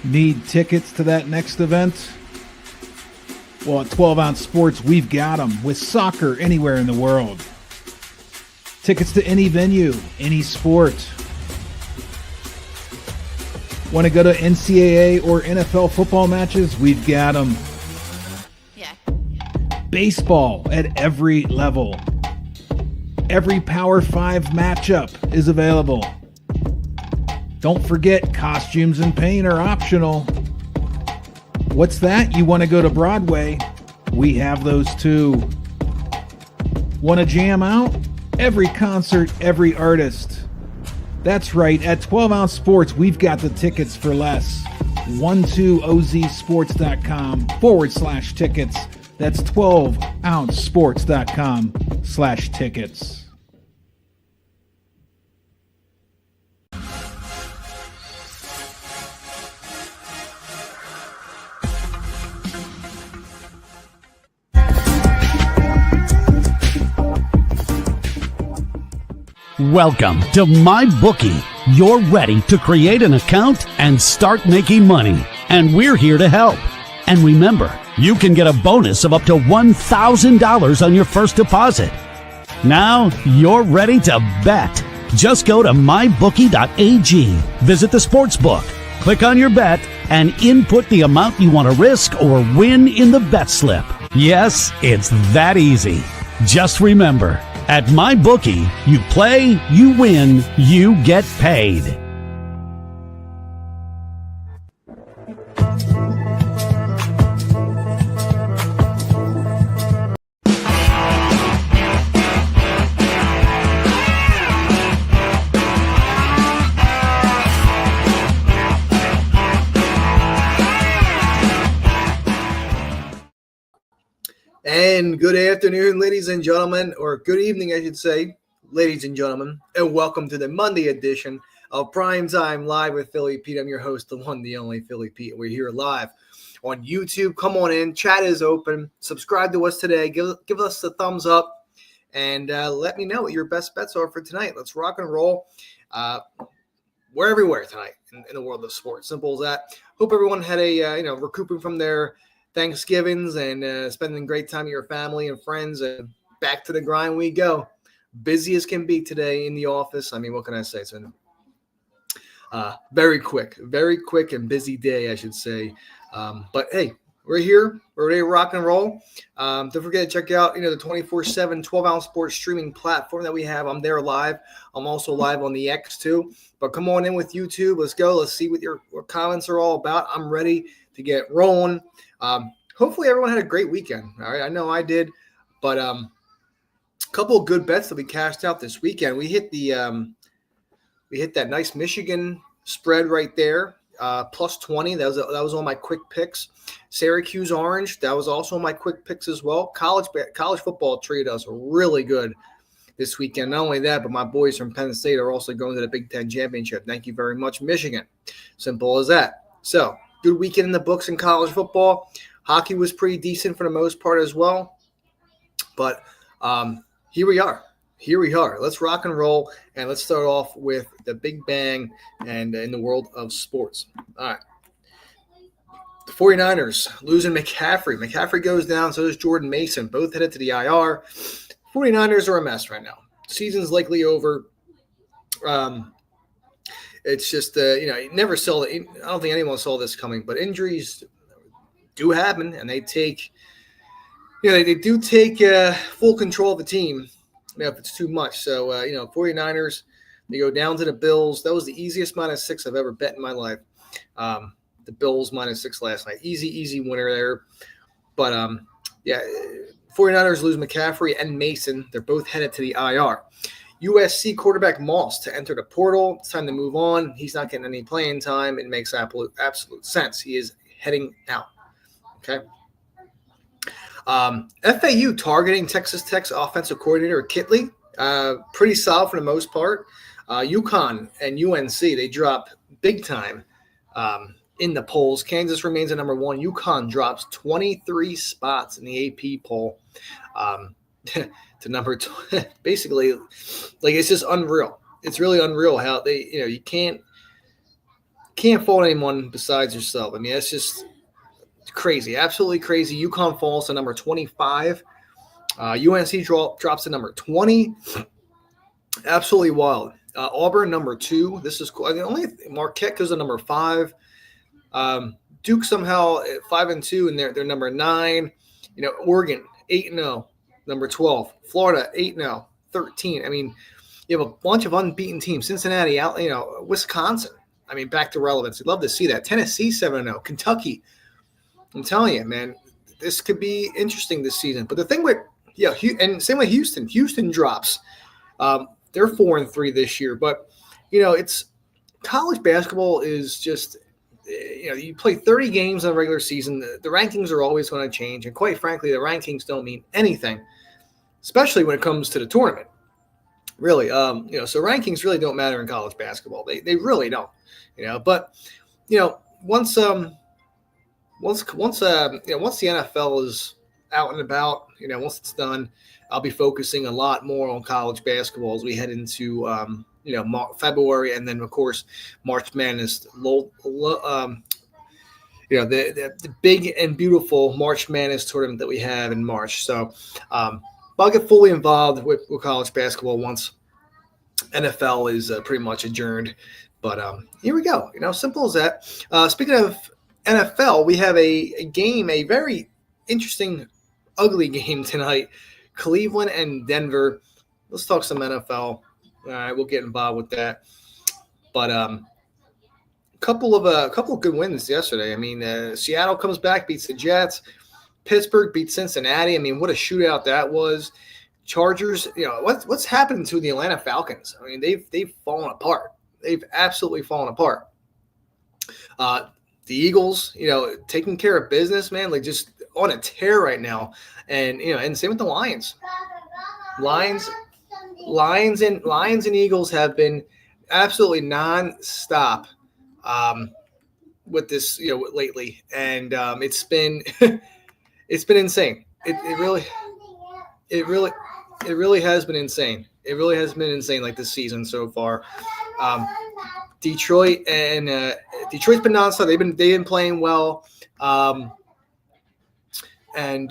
Need tickets to that next event? Well, at 12 Ounce Sports, we've got them with soccer anywhere in the world. Tickets to any venue, any sport. Want to go to NCAA or NFL football matches? We've got them. Yeah. Baseball at every level. Every Power 5 matchup is available. Don't forget, costumes and paint are optional. What's that? You want to go to Broadway? We have those too. Want to jam out? Every concert, every artist. That's right, at 12 Ounce Sports, we've got the tickets for less. 12ozsports.com/tickets. That's 12ouncesports.com/tickets. Welcome to MyBookie. You're ready to create an account and start making money, and we're here to help. And remember, you can get a bonus of up to $1,000 on your first deposit. Now you're ready to bet. Just go to mybookie.ag, visit the sportsbook, click on your bet, and input the amount you want to risk or win in the bet slip. Yes, it's that easy. Just remember, at MyBookie, you play, you win, you get paid. And good afternoon, ladies and gentlemen, or good evening, I should say, ladies and gentlemen, and welcome to the Monday edition of Primetime Live with Philly Pete. I'm your host, the one, the only Philly Pete. We're here live on YouTube. Come on in. Chat is open. Subscribe to us today. Give us a thumbs up, and let me know what your best bets are for tonight. Let's rock and roll. We're everywhere tonight in the world of sports. Simple as that. Hope everyone had a recouping from their Thanksgivings and spending great time with your family and friends, and back to the grind we go. Busy as can be today in the office. I mean, what can I say? It's been very quick and busy day, I should say. But hey, we're here. We're ready to rock and roll. Don't forget to check out, the 24/7 12 Ounce Sports streaming platform that we have. I'm there live. I'm also live on the X too. But come on in with YouTube. Let's go. Let's see what your comments are all about. I'm ready to get rolling. Hopefully everyone had a great weekend. All right. I know I did, but a couple of good bets that we cashed out this weekend. We hit that nice Michigan spread right there, plus 20. That was on my quick picks. Syracuse Orange, that was also on my quick picks as well. College football treated us really good this weekend. Not only that, but my boys from Penn State are also going to the Big Ten Championship. Thank you very much, Michigan. Simple as that. So, good weekend in the books in college football. Hockey was pretty decent for the most part as well. But here we are. Let's rock and roll, and let's start off with the big bang and in the world of sports. All right. The 49ers losing McCaffrey. McCaffrey goes down, so does Jordan Mason. Both headed to the IR. 49ers are a mess right now. Season's likely over. It's just, you never saw it. I don't think anyone saw this coming, but injuries do happen, and they take, they do take full control of the team, if it's too much. So, 49ers, they go down to the Bills. That was the easiest -6 I've ever bet in my life. The Bills -6 last night. Easy winner there. But, 49ers lose McCaffrey and Mason. They're both headed to the IR. USC quarterback Moss to enter the portal. It's time to move on. He's not getting any playing time. It makes absolute sense. He is heading out. Okay. FAU targeting Texas Tech's offensive coordinator Kitley. Pretty solid for the most part. UConn and UNC, they drop big time in the polls. Kansas remains at number 1. UConn drops 23 spots in the AP poll. To number 2. Basically, like, it's just unreal. It's really unreal how they, you can't can't fault anyone besides yourself. I mean, that's just crazy, absolutely crazy. UConn falls to number 25. UNC drops to number 20. Absolutely wild. Auburn, number 2. This is cool. I mean, only Marquette goes to number 5. Duke somehow at 5-2, and they're number 9. Oregon 8-0, number 12. Florida 8-0, 13. I mean, you have a bunch of unbeaten teams. Cincinnati out. Wisconsin. I mean, back to relevance. I'd love to see that. Tennessee 7-0. Kentucky. I'm telling you, man, this could be interesting this season. But the thing with and same with Houston. Houston drops. They're 4-3 this year. But it's college basketball is just. You play 30 games in a regular season. The rankings are always going to change. And quite frankly, the rankings don't mean anything, especially when it comes to the tournament. Really, so rankings really don't matter in college basketball. They really don't, But, once the NFL is out and about, once it's done, I'll be focusing a lot more on college basketball as we head into February, and then of course March Madness. The big and beautiful March Madness tournament that we have in March. So I'll get fully involved with college basketball once NFL is pretty much adjourned. But here we go. Simple as that. Speaking of NFL, we have a game, a very interesting, ugly game tonight. Cleveland and Denver. Let's talk some NFL. All right, we'll get involved with that. But a couple of good wins yesterday. I mean, Seattle comes back, beats the Jets. Pittsburgh beats Cincinnati. I mean, what a shootout that was. Chargers, what's happened to the Atlanta Falcons? I mean, they've fallen apart. They've absolutely fallen apart. The Eagles, taking care of business, man, like just on a tear right now. And and same with the Lions. Lions and Eagles have been absolutely nonstop with this, lately, and it's been it's been insane. It really has been insane. It really has been insane, like this season so far. Detroit and Detroit's been nonstop. They've been playing well, and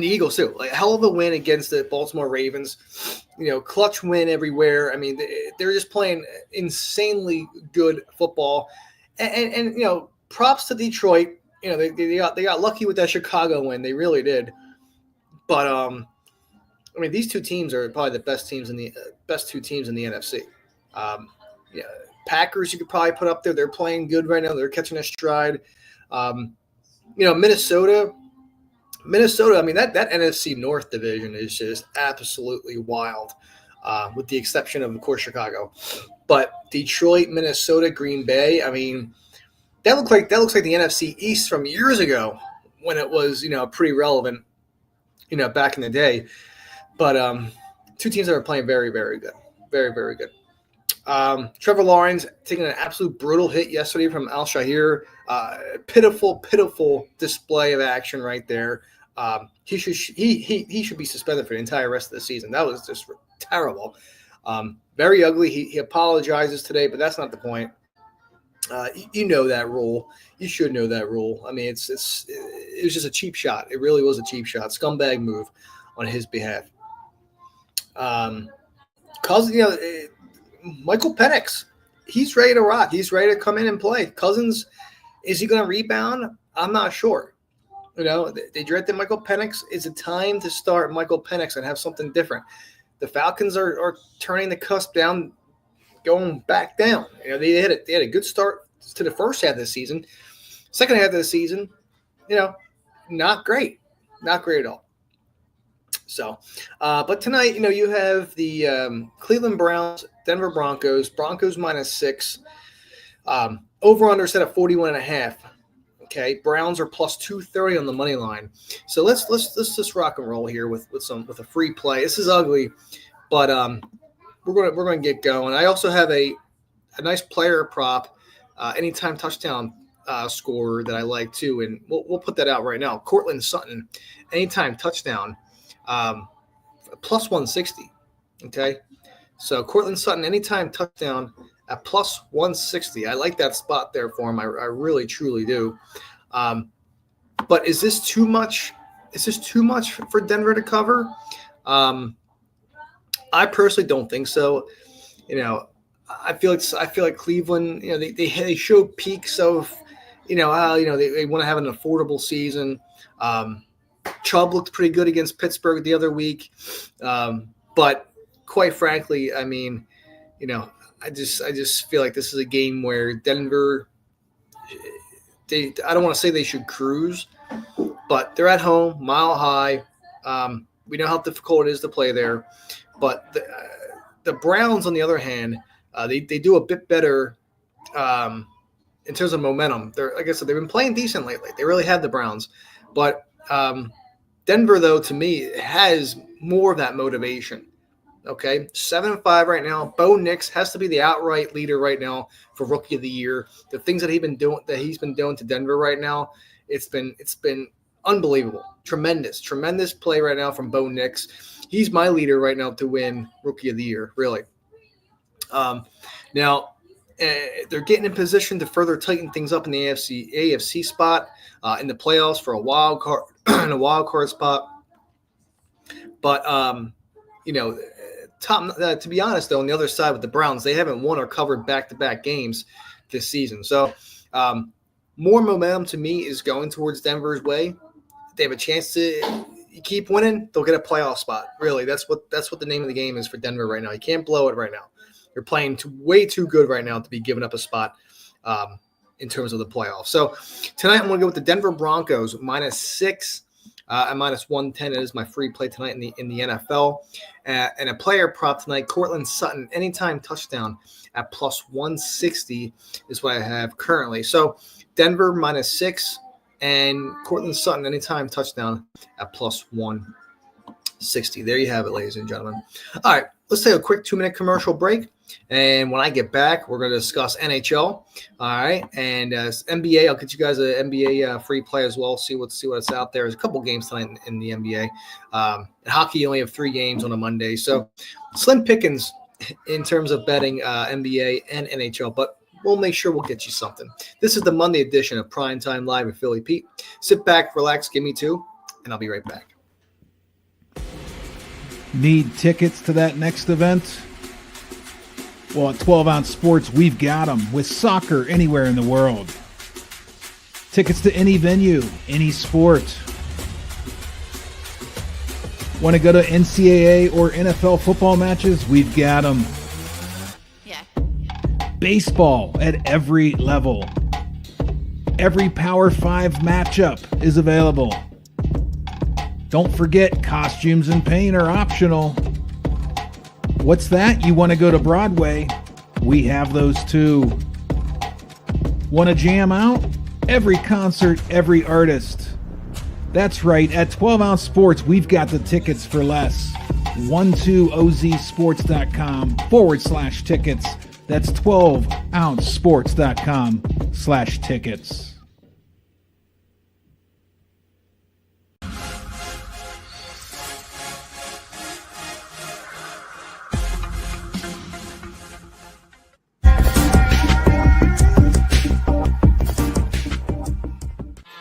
the Eagles too. Like a hell of a win against the Baltimore Ravens. Clutch win everywhere. I mean, they're just playing insanely good football. And props to Detroit. They got lucky with that Chicago win. They really did. But I mean, these two teams are probably the best two teams in the NFC. Packers you could probably put up there. They're playing good right now. They're catching a stride. Minnesota. I mean, that NFC North division is just absolutely wild, with the exception of course, Chicago. But Detroit, Minnesota, Green Bay, I mean, that looks like the NFC East from years ago when it was, pretty relevant, back in the day. But two teams that are playing very, very good. Very, very good. Trevor Lawrence taking an absolute brutal hit yesterday from Al Shahir. Pitiful display of action right there. He should be suspended for the entire rest of the season. That was just terrible. Very ugly. He apologizes today, but that's not the point. You know that rule. You should know that rule. I mean, it was just a cheap shot. It really was a cheap shot. Scumbag move on his behalf. Michael Penix, he's ready to rock. He's ready to come in and play. Cousins, is he going to rebound? I'm not sure. They drafted Michael Penix. Is it time to start Michael Penix and have something different? The Falcons are turning the cusp down, going back down. They had a good start to the first half of the season. Second half of the season, not great. Not great at all. So, but tonight, you have the Cleveland Browns, Denver Broncos -6. Over/under set at 41.5. Okay, Browns are plus 230 on the money line. So let's just rock and roll here with a free play. This is ugly, but we're gonna get going. I also have a nice player prop, anytime touchdown scorer that I like too, and we'll put that out right now. Cortland Sutton, anytime touchdown, plus 160. Okay, so Cortland Sutton, anytime touchdown at plus 160. I like that spot there for him. I really, truly do. But is this too much? Is this too much for Denver to cover? I personally don't think so. I feel like Cleveland. They show peaks of, how they want to have an affordable season. Chubb looked pretty good against Pittsburgh the other week, but quite frankly, I mean, I just feel like this is a game where Denver. I don't want to say they should cruise, but they're at home, Mile High. We know how difficult it is to play there, but the Browns, on the other hand, they do a bit better in terms of momentum. Like I said, they've been playing decent lately. They really have, the Browns, but Denver, though, to me, has more of that motivation. Okay, 7-5 right now. Bo Nix has to be the outright leader right now for Rookie of the Year. The things that he's been doing to Denver right now, it's been unbelievable. Tremendous play right now from Bo Nix. He's my leader right now to win Rookie of the Year, really. Now, they're getting in position to further tighten things up in the AFC spot in the playoffs for a wild card spot. But to be honest, though, on the other side with the Browns, they haven't won or covered back-to-back games this season. So more momentum to me is going towards Denver's way. They have a chance to keep winning, they'll get a playoff spot. Really, that's what the name of the game is for Denver right now. You can't blow it right now. You're playing way too good right now to be giving up a spot in terms of the playoffs. So tonight I'm going to go with the Denver Broncos -6 at -110. It is my free play tonight in the NFL. And a player prop tonight, Cortland Sutton, anytime touchdown at +160 is what I have currently. So Denver -6 and Cortland Sutton, anytime touchdown at +160. There you have it, ladies and gentlemen. All right, let's take a quick 2-minute commercial break. And when I get back, we're going to discuss NHL. All right. And NBA, I'll get you guys an NBA free play as well. See what's out there. There's a couple games tonight in the NBA. Hockey, you only have 3 games on a Monday. So slim pickings in terms of betting NBA and NHL. But we'll make sure we'll get you something. This is the Monday edition of Primetime Live with Philly Pete. Sit back, relax, give me 2, and I'll be right back. Need tickets to that next event? Well, at 12 Ounce Sports, we've got them with soccer anywhere in the world. Tickets to any venue, any sport. Want to go to NCAA or NFL football matches? We've got them. Yeah. Baseball at every level. Every Power 5 matchup is available. Don't forget, costumes and paint are optional. What's that? You want to go to Broadway? We have those too. Want to jam out? Every concert, every artist. That's right. At 12 Ounce Sports, we've got the tickets for less. 12ozsports.com/tickets. That's 12ouncesports.com/tickets.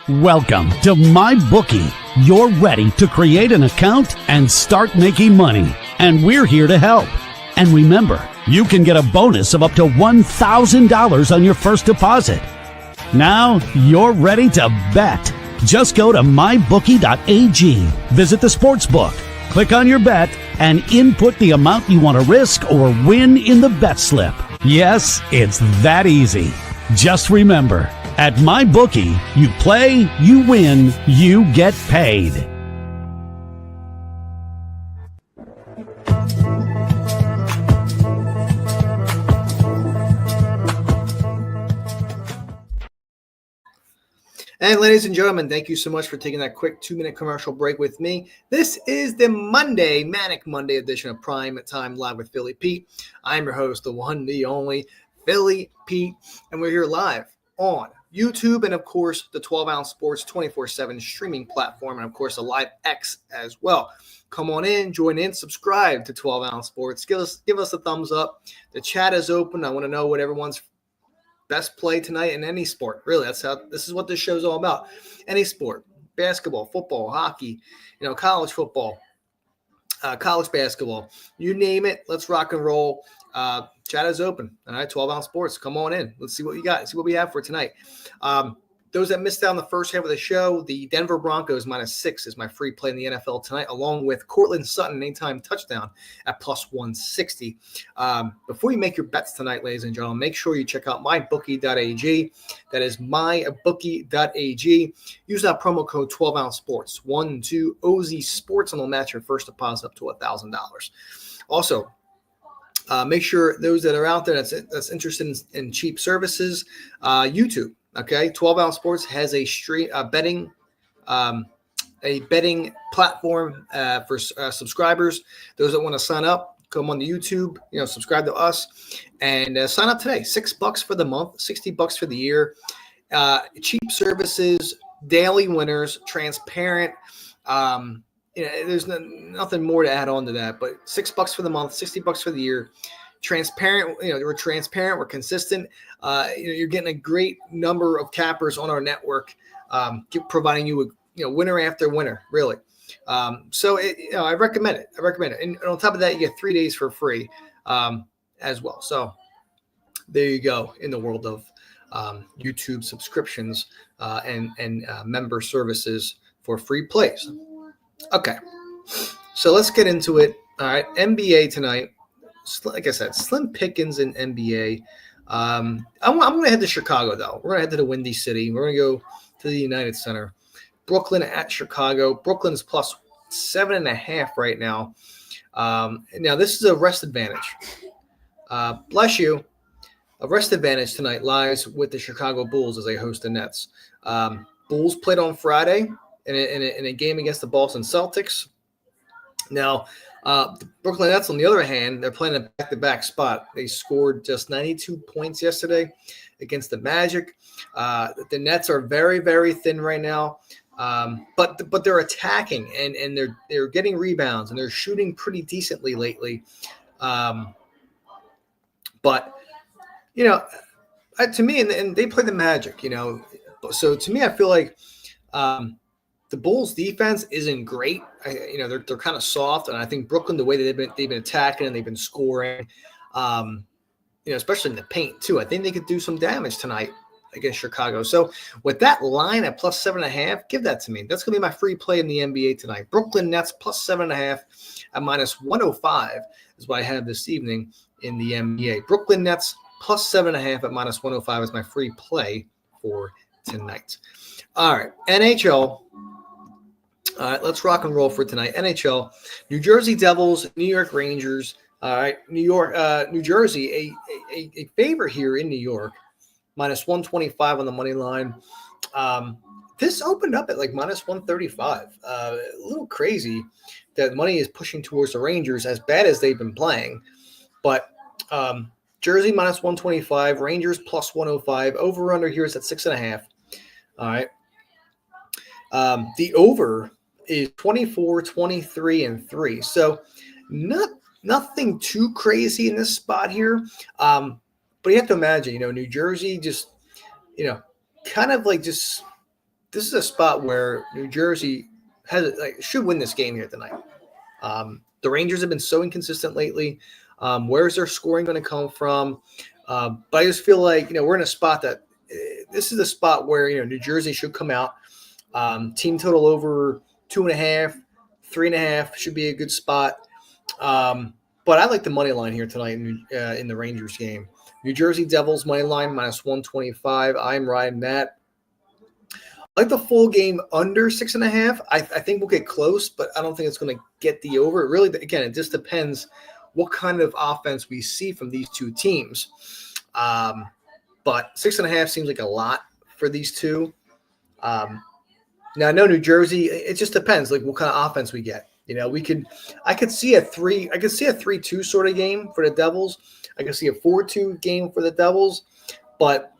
Welcome to MyBookie. You're ready to create an account and start making money. And we're here to help. And remember, you can get a bonus of up to $1,000 on your first deposit. Now you're ready to bet. Just go to mybookie.ag, visit the sportsbook, click on your bet, and input the amount you want to risk or win in the bet slip. Yes, it's that easy. Just remember, at MyBookie, you play, you win, you get paid. And ladies and gentlemen, thank you so much for taking that quick 2-minute commercial break with me. This is the Manic Monday edition of Prime Time Live with Philly Pete. I'm your host, the one, the only, Philly Pete, and we're here live on YouTube, and of course the 12-ounce sports 24/7 streaming platform, and of course the live X as well. Come on in, join in, subscribe to 12-ounce sports. Give us a thumbs up. The chat is open. I want to know what everyone's best play tonight in any sport. Really, this is what this show's all about. Any sport, basketball, football, hockey, college football, college basketball, you name it. Let's rock and roll. Chat is open. All right, 12-ounce sports. Come on in. Let's see what you got. See what we have for tonight. Those that missed out on the first half of the show, the Denver Broncos -6 is my free play in the NFL tonight, along with Cortland Sutton anytime touchdown at +160. Before you make your bets tonight, ladies and gentlemen, make sure you check out mybookie.ag. That is mybookie.ag. Use that promo code 12-ounce sports, 12 OZ Sports, and they'll match your first deposit up to $1,000. Also, make sure those that are out there that's interested in cheap services, YouTube. Okay, 12-ounce sports has a betting platform for subscribers. Those that want to sign up, come on to YouTube, subscribe to us, and sign up today. $6 for the month, $60 for the year. Cheap services, daily winners, transparent. There's nothing more to add on to that, but $6 for the month, $60 for the year. Transparent, we're transparent, we're consistent. You're getting a great number of cappers on our network, providing you with winner after winner, really. So I recommend it. And on top of that, you get 3 days for free as well. So there you go in the world of YouTube subscriptions and member services for free plays. Okay, so let's get into it. All right, NBA tonight. Like I said, slim pickings in NBA. I'm going to head to Chicago, though. We're going to head to the Windy City. We're going to go to the United Center. Brooklyn at Chicago. Brooklyn's +7.5 right now. Now, this is a rest advantage. Bless you. A rest advantage tonight lies with the Chicago Bulls as they host the Nets. Bulls played on Friday in a game against the Boston Celtics. Now, the Brooklyn Nets, on the other hand, they're playing a back-to-back spot. They scored just 92 points yesterday against the Magic. The Nets are very, very thin right now, but they're attacking and they're getting rebounds and they're shooting pretty decently lately. But to me, and they play the Magic, so to me, I feel like the Bulls' defense isn't great. They're kind of soft, and I think Brooklyn, the way that they've been attacking and they've been scoring, especially in the paint too. I think they could do some damage tonight against Chicago. So with that line at +7.5, give that to me. That's gonna be my free play in the NBA tonight. Brooklyn Nets +7.5 at -105 is what I have this evening in the NBA. Brooklyn Nets +7.5 at -105 is my free play for tonight. All right, NHL. All right, let's rock and roll for tonight. NHL, New Jersey Devils, New York Rangers. All right, New Jersey, a favor here in New York, -125 on the money line. This opened up at like -135. A little crazy that money is pushing towards the Rangers, as bad as they've been playing. But Jersey -125, Rangers +105. Over under here is at 6.5. All right. The over is 24, 23, and 3. So nothing too crazy in this spot here. But you have to imagine, New Jersey just, kind of like just this is a spot where New Jersey should win this game here tonight. The Rangers have been so inconsistent lately. Where's their scoring going to come from? But I just feel like, we're in a spot that this is a spot where, New Jersey should come out. Team total over 2.5, 3.5 should be a good spot. But I like the money line here tonight in the Rangers game. New Jersey Devils money line -125. I'm riding that. I like the full game under 6.5. I think we'll get close, but I don't think it's going to get the over. It really, again, it just depends what kind of offense we see from these two teams. But 6.5 seems like a lot for these two. Now I know New Jersey, it just depends like what kind of offense we get. I could see a 3-2 sort of game for the Devils. I could see a 4-2 game for the Devils, but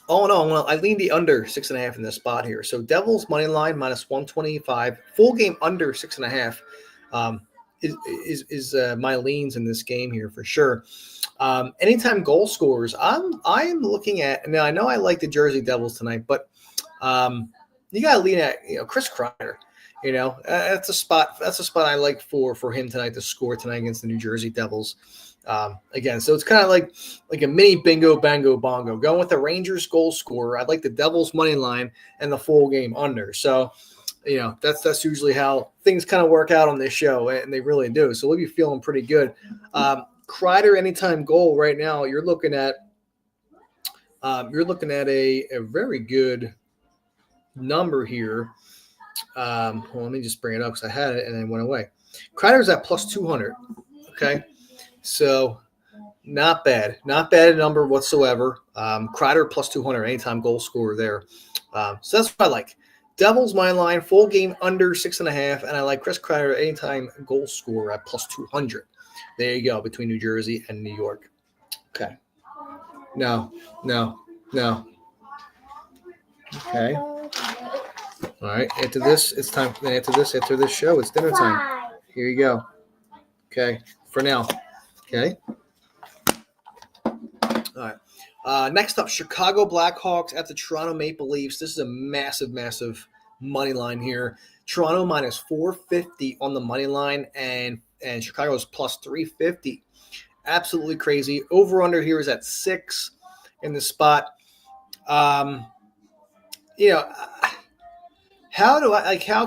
Oh no, I leaned the under 6.5 in this spot here. So Devils money line minus 125, full game under 6.5 is my leans in this game here for sure. Anytime goal scorers, I'm looking at now. I know I like the Jersey Devils tonight, but you got to lean at Chris Kreider. That's a spot I like for him tonight to score tonight against the New Jersey Devils. Again, so it's kind of like a mini bingo, bango, bongo. Going with the Rangers goal scorer, I like the Devils money line and the full game under. So, that's usually how things kind of work out on this show, and they really do. So we'll be feeling pretty good. Kreider anytime goal right now, you're looking at a very good number here. Well, let me just bring it up because I had it and it went away. Kreider's at plus 200. Okay. So not bad a number whatsoever. Kreider plus 200 anytime goal scorer there. So that's what I like. Devils my line, full game under 6.5, and I like Chris Kreider anytime goal scorer at plus 200. There you go, between New Jersey and New York. Okay. No. Okay. All right. After this, it's time. After this show, it's dinner time. Here you go. Okay. For now. Okay. All right. Next up, Chicago Blackhawks at the Toronto Maple Leafs. This is a massive, massive money line here. Toronto minus 450 on the money line, and Chicago is plus 350. Absolutely crazy. Over under here is at 6 in the spot. How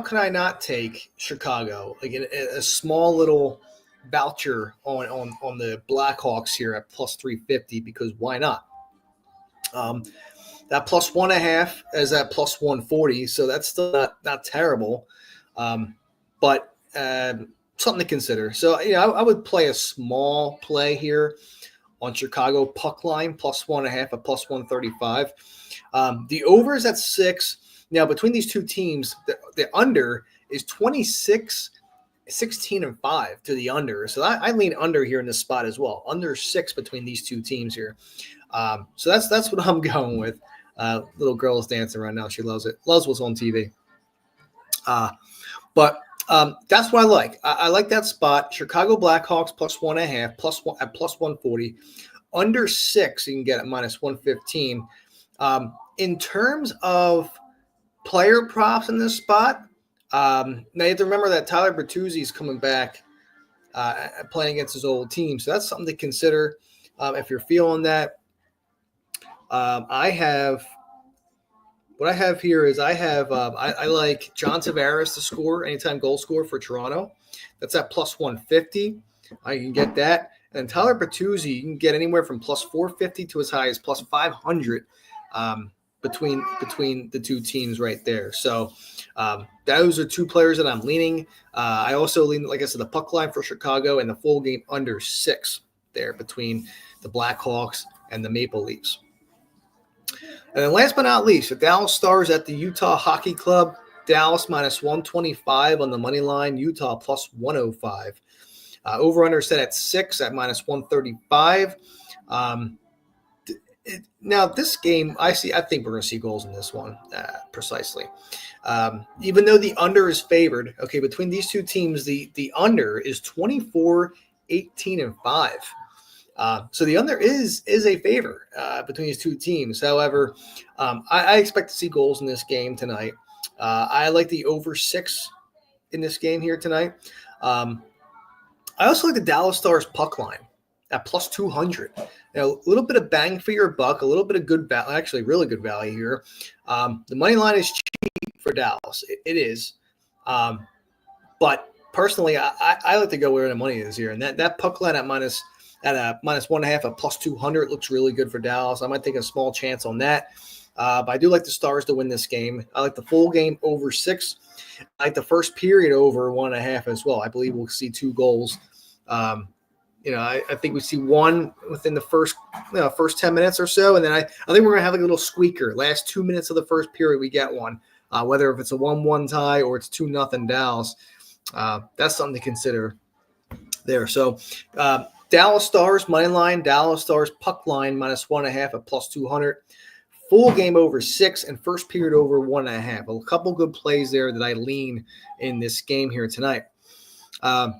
can I not take Chicago? Like a small little voucher on the Blackhawks here at plus 350, because why not? That plus 1.5 is at plus 140, so that's still not terrible, but something to consider. So I would play a small play here on Chicago puck line plus 1.5 at plus 135. The over is at 6. Now between these two teams, the under is 26, 16, and 5 to the under. So I lean under here in this spot as well. Under 6 between these two teams here. So that's what I'm going with. Little girl is dancing right now. She loves it. Loves what's on TV. But that's what I like. I like that spot. Chicago Blackhawks plus 1.5 at plus 140. Under 6 you can get at minus 115. In terms of player props in this spot, now you have to remember that Tyler Bertuzzi is coming back, playing against his old team. So that's something to consider if you're feeling that. I like John Tavares to score anytime goal scorer for Toronto. That's at plus 150. I can get that. And Tyler Bertuzzi, you can get anywhere from plus 450 to as high as plus 500 between the two teams right there. So those are two players that I'm leaning. I also lean, like I said, the puck line for Chicago and the full game under 6 there between the Blackhawks and the Maple Leafs. And then last but not least, the Dallas Stars at the Utah Hockey Club. Dallas minus 125 on the money line. Utah plus 105. Over-under set at 6 at minus 135. Now, this game, I think we're going to see goals in this one, precisely. Even though the under is favored, okay, between these two teams, the under is 24, 18, and 5. So the under is a favor between these two teams. However, I expect to see goals in this game tonight. I like the over 6 in this game here tonight. I also like the Dallas Stars puck line at plus 200. Now, a little bit of bang for your buck, a little bit of good value, actually really good value here. The money line is cheap for Dallas. It is. But personally, I like to go where the money is here. And that puck line at minus 1.5 at plus 200 looks really good for Dallas. I might take a small chance on that. But I do like the Stars to win this game. I like the full game over 6. I like the first period over 1.5 as well. I believe we'll see 2 goals. I think we see one within the first 10 minutes or so. And then I think we're going to have like a little squeaker. Last 2 minutes of the first period, we get one. Whether if it's a 1-1 tie or it's 2-0 Dallas. That's something to consider there. So Dallas Stars money line, Dallas Stars puck line minus 1.5 at plus 200. full game over 6, and first period over 1.5. A couple good plays there that I lean in this game here tonight.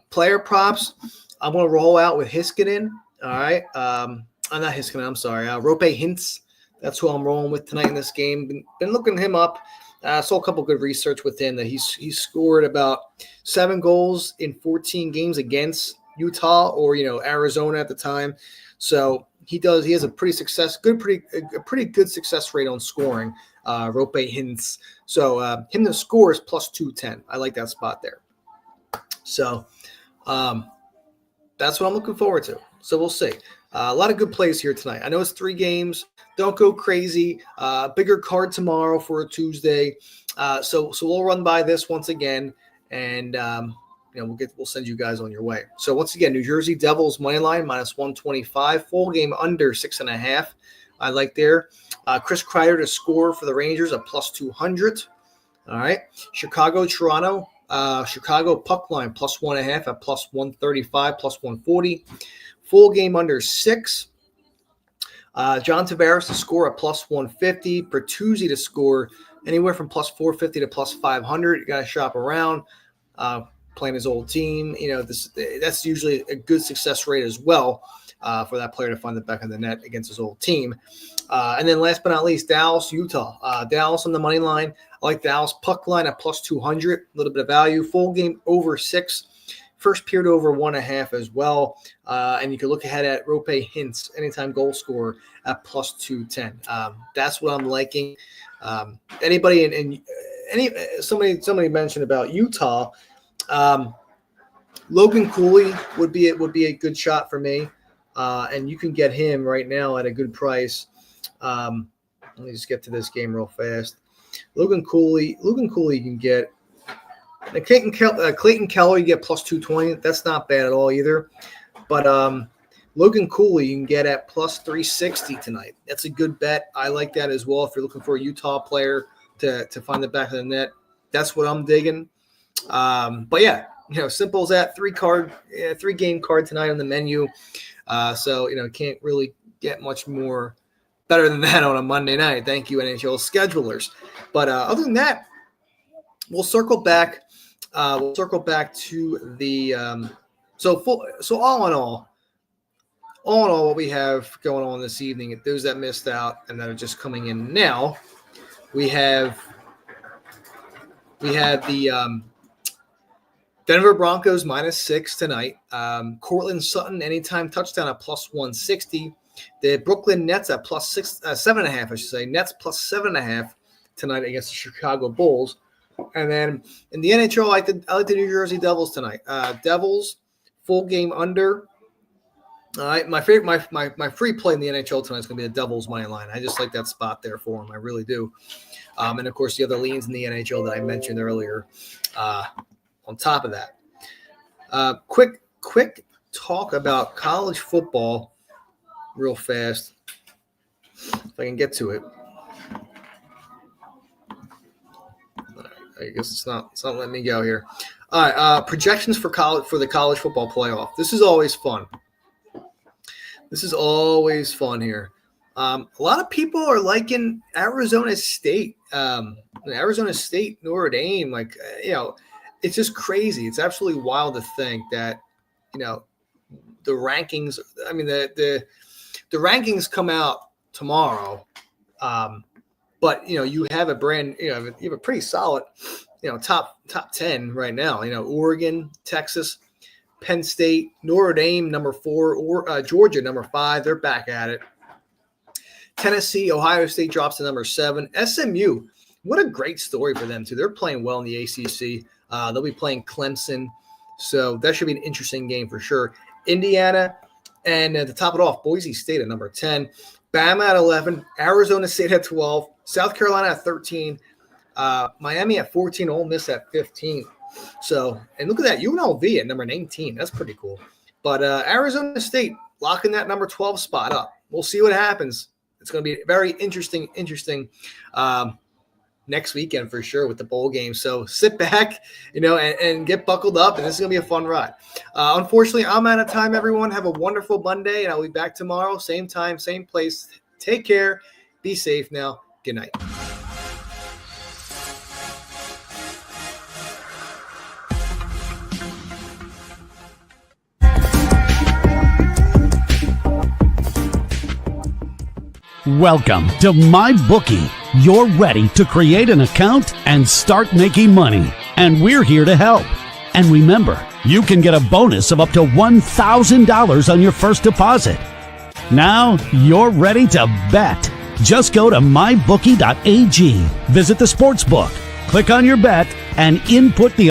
Player props, I'm going to roll out with Hiskinen. All right. I'm not Hiskinen. I'm sorry. Rope Hintz. That's who I'm rolling with tonight in this game. Been looking him up. Saw a couple good research with him that he's scored about 7 goals in 14 games against Utah or Arizona at the time. So he has a pretty good success rate on scoring. Rope Hintz. So him to score is plus 210. I like that spot there. So that's what I'm looking forward to. So we'll see. A lot of good plays here tonight. I know it's 3 games. Don't go crazy. Bigger card tomorrow for a Tuesday. So we'll run by this once again, and we'll send you guys on your way. So once again, New Jersey Devils money line minus 125. Full game under 6.5. I like there. Chris Kreider to score for the Rangers at plus 200. All right. Chicago Toronto. Chicago puck line plus 1.5 at plus 135, plus 140. Full game under 6. John Tavares to score at plus 150. Bertuzzi to score anywhere from plus 450 to plus 500. You got to shop around. Playing his old team, that's usually a good success rate as well for that player to find the back of the net against his old team. And then last but not least, Dallas, Utah. Dallas on the money line. I like Dallas puck line at plus 200. A little bit of value. Full game over 6. First period over 1.5 as well. And you can look ahead at Rope Hintz, anytime goal scorer at plus 210. That's what I'm liking. Somebody mentioned about Utah. Logan Cooley would be a good shot for me. And you can get him right now at a good price. Let me just get to this game real fast. Logan Cooley you can get. Clayton Keller, you get plus 220. That's not bad at all either. But Logan Cooley, you can get at plus 360 tonight. That's a good bet. I like that as well. If you're looking for a Utah player to find the back of the net, that's what I'm digging. But yeah, simple as that. 3-game card tonight on the menu. So can't really get much more better than that on a Monday night. Thank you, NHL schedulers. But other than that, we'll circle back. To the so all in all, what we have going on this evening, those that missed out and that are just coming in now, we had the Denver Broncos minus 6 tonight. Cortland Sutton anytime touchdown at plus 160. The Brooklyn Nets at plus 7.5, I should say. Nets plus 7.5 tonight against the Chicago Bulls. And then in the NHL, I like the New Jersey Devils tonight. Devils full game under. All right, my favorite, my free play in the NHL tonight is going to be the Devils money line. I just like that spot there for them. I really do. And of course, the other leans in the NHL that I mentioned earlier. On top of that, quick talk about college football, real fast, if I can get to it. I guess it's not letting me go here. All right, projections for the college football playoff. This is always fun. Here. A lot of people are liking Arizona State. Arizona State, Notre Dame, it's just crazy. It's absolutely wild to think that, the rankings. I mean, the rankings come out tomorrow. But you have a you have a pretty solid, top 10 right now. Oregon, Texas, Penn State, Notre Dame number 4, or Georgia number 5. They're back at it. Tennessee, Ohio State drops to number 7. SMU, what a great story for them too. They're playing well in the ACC. They'll be playing Clemson, so that should be an interesting game for sure. Indiana, and to top it off, Boise State at number 10. Bama at 11, Arizona State at 12, South Carolina at 13, Miami at 14, Ole Miss at 15. So, and look at that, UNLV at number 19. That's pretty cool. But Arizona State locking that number 12 spot up. We'll see what happens. It's going to be very interesting next weekend for sure with the bowl game. So sit back, and get buckled up, and this is going to be a fun ride. Unfortunately, I'm out of time, everyone. Have a wonderful Monday, and I'll be back tomorrow, same time, same place. Take care. Be safe now. Good night. Welcome to MyBookie. You're ready to create an account and start making money. And we're here to help. And remember, you can get a bonus of up to $1,000 on your first deposit. Now you're ready to bet. Just go to mybookie.ag, visit the sportsbook, click on your bet, and input the